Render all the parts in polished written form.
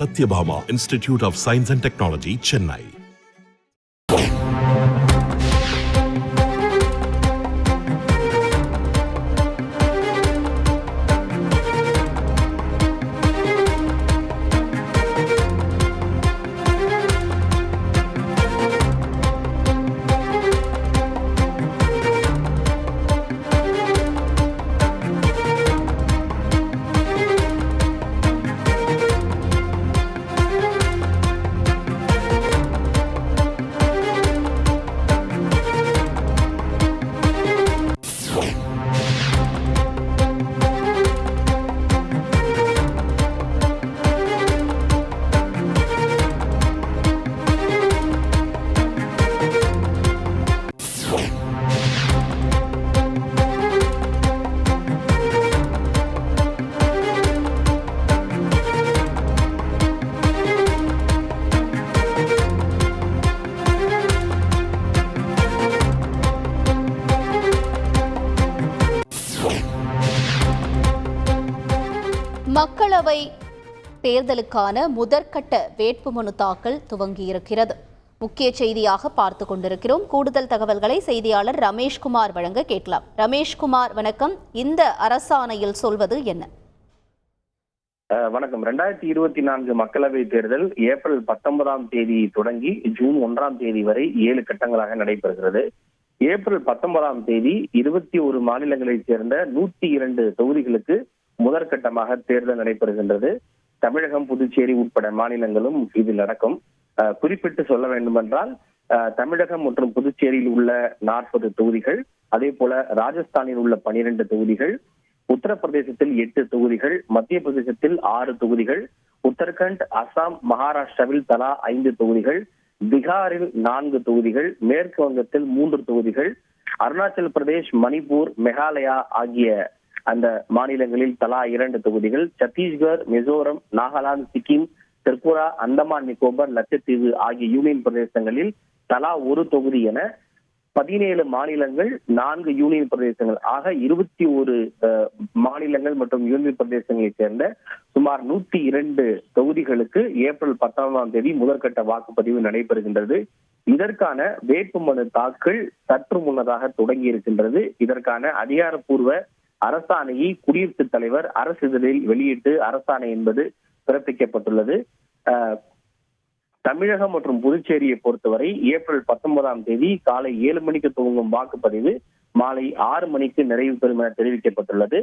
Satyabhama Institute of Science and Technology, Chennai. மக்களவை தேர்தலுக்கான முதற்கட்ட வேட்புமனு தாக்கல் துவங்கியிருக்கிறது. முக்கிய செய்தியாக பார்த்து கொண்டிருக்கிறோம். கூடுதல் தகவல்களை செய்தியாளர் ரமேஷ்குமார் வழங்க கேட்கலாம். ரமேஷ்குமார், வணக்கம். இந்த அரசாணையில் சொல்வது என்ன? வணக்கம். 2024 மக்களவை தேர்தல் ஏப்ரல் 19ஆம் தேதி தொடங்கி ஜூன் 1ஆம் தேதி வரை 7 கட்டங்களாக நடைபெறுகிறது. ஏப்ரல் 19ஆம் தேதி 21 மாநிலங்களைச் சேர்ந்த 102 தொகுதிகளுக்கு முதற்கட்டமாக தேர்தல் நடைபெறுகின்றது. தமிழகம், புதுச்சேரி உட்பட மாநிலங்களும் இதில் அடக்கம். குறிப்பிட்டு சொல்ல வேண்டுமென்றால் தமிழகம் மற்றும் புதுச்சேரியில் உள்ள 40 தொகுதிகள், அதே போல ராஜஸ்தானில் உள்ள 12 தொகுதிகள், உத்தரப்பிரதேசத்தில் 8 தொகுதிகள், மத்திய பிரதேசத்தில் 6 தொகுதிகள், உத்தரகண்ட், அசாம், மகாராஷ்டிராவில் தலா 5 தொகுதிகள், பீகாரில் 4 தொகுதிகள், மேற்கு வங்கத்தில் 3 தொகுதிகள், அருணாச்சல் பிரதேஷ், மணிப்பூர், மேகாலயா ஆகிய அந்த மாநிலங்களில் தலா 2 தொகுதிகள், சத்தீஸ்கர், மிசோரம், நாகாலாந்து, சிக்கிம், திரிபுரா, அந்தமான் நிக்கோபார், லட்சத்தீவு ஆகிய யூனியன் பிரதேசங்களில் தலா 1 தொகுதி என 17 மாநிலங்கள், 4 யூனியன் பிரதேசங்கள் ஆக 21 மாநிலங்கள் மற்றும் யூனியன் பிரதேசங்களைச் சேர்ந்த சுமார் 102 தொகுதிகளுக்கு ஏப்ரல் 19ஆம் தேதி முதற்கட்ட வாக்குப்பதிவு நடைபெறுகின்றது. இதற்கான வேட்புமனு தாக்கல் சற்று முன்னதாக தொடங்கி இருக்கின்றது. இதற்கான அதிகாரப்பூர்வ அரசாணையை குடியரசுத் தலைவர் அரசிதழில் வெளியிட்டு அரசாணை என்பது பிறப்பிக்கப்பட்டுள்ளது. தமிழகம் மற்றும் புதுச்சேரியை பொறுத்தவரை ஏப்ரல் 19ஆம் தேதி காலை 7 மணிக்கு துவங்கும் வாக்குப்பதிவு மாலை 6 மணிக்கு நிறைவு பெறும் என தெரிவிக்கப்பட்டுள்ளது.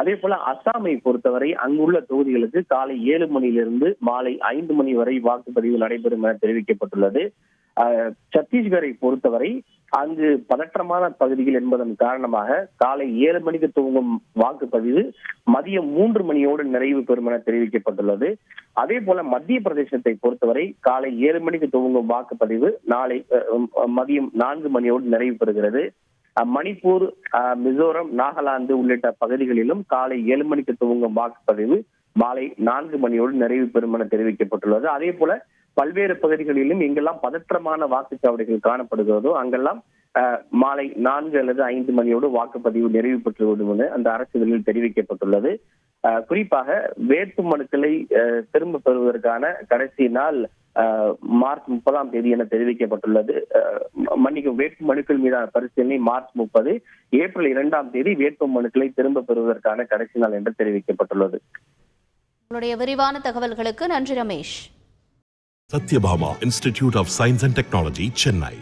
அதே போல அசாமை பொறுத்தவரை அங்குள்ள தொகுதிகளுக்கு காலை 7 மணியிலிருந்து மாலை 5 மணி வரை வாக்குப்பதிவு நடைபெறும் என தெரிவிக்கப்பட்டுள்ளது. சத்தீஸ்கரை பொறுத்தவரை அங்கு பதற்றமான பகுதிகள் என்பதன் காரணமாக காலை 7 மணிக்கு துவங்கும் வாக்குப்பதிவு மதியம் 3 மணியோடு நிறைவு பெறும் என தெரிவிக்கப்பட்டுள்ளது. அதே போல மத்திய பிரதேசத்தை பொறுத்தவரை காலை 7 மணிக்கு துவங்கும் வாக்குப்பதிவு நாளை மதியம் 4 மணியோடு நிறைவு பெறுகிறது. மணிப்பூர், மிசோரம், நாகாலாந்து உள்ளிட்ட பகுதிகளிலும் காலை 7 மணிக்கு துவங்கும் வாக்குப்பதிவு மாலை 4 மணியோடு நிறைவு பெறும் என தெரிவிக்கப்பட்டுள்ளது. அதே போல பல்வேறு பகுதிகளிலும் எங்கெல்லாம் பதற்றமான வாக்குச்சாவடிகள் காணப்படுகிறதோ அங்கெல்லாம் மாலை 4 அல்லது 5 மணியோடு வாக்குப்பதிவு நிறைவு பெற்றுவிடும் என அந்த அரசிதழில் தெரிவிக்கப்பட்டுள்ளது. குறிப்பாக வேட்பு மனுக்களை திரும்ப பெறுவதற்கான கடைசி நாள் மார்ச் 30ஆம் தேதி என தெரிவிக்கப்பட்டுள்ளது. வேட்பு மனுக்கள் மீதான பரிசீலனை மார்ச் 30, ஏப்ரல் 2ஆம் தேதி வேட்பு மனுக்களை திரும்ப பெறுவதற்கான கடைசி நாள் என்று தெரிவிக்கப்பட்டுள்ளது. உங்களுடைய விரிவான தகவல்களுக்கு நன்றி Ramesh. Satyabhama Institute of Science and Technology, Chennai.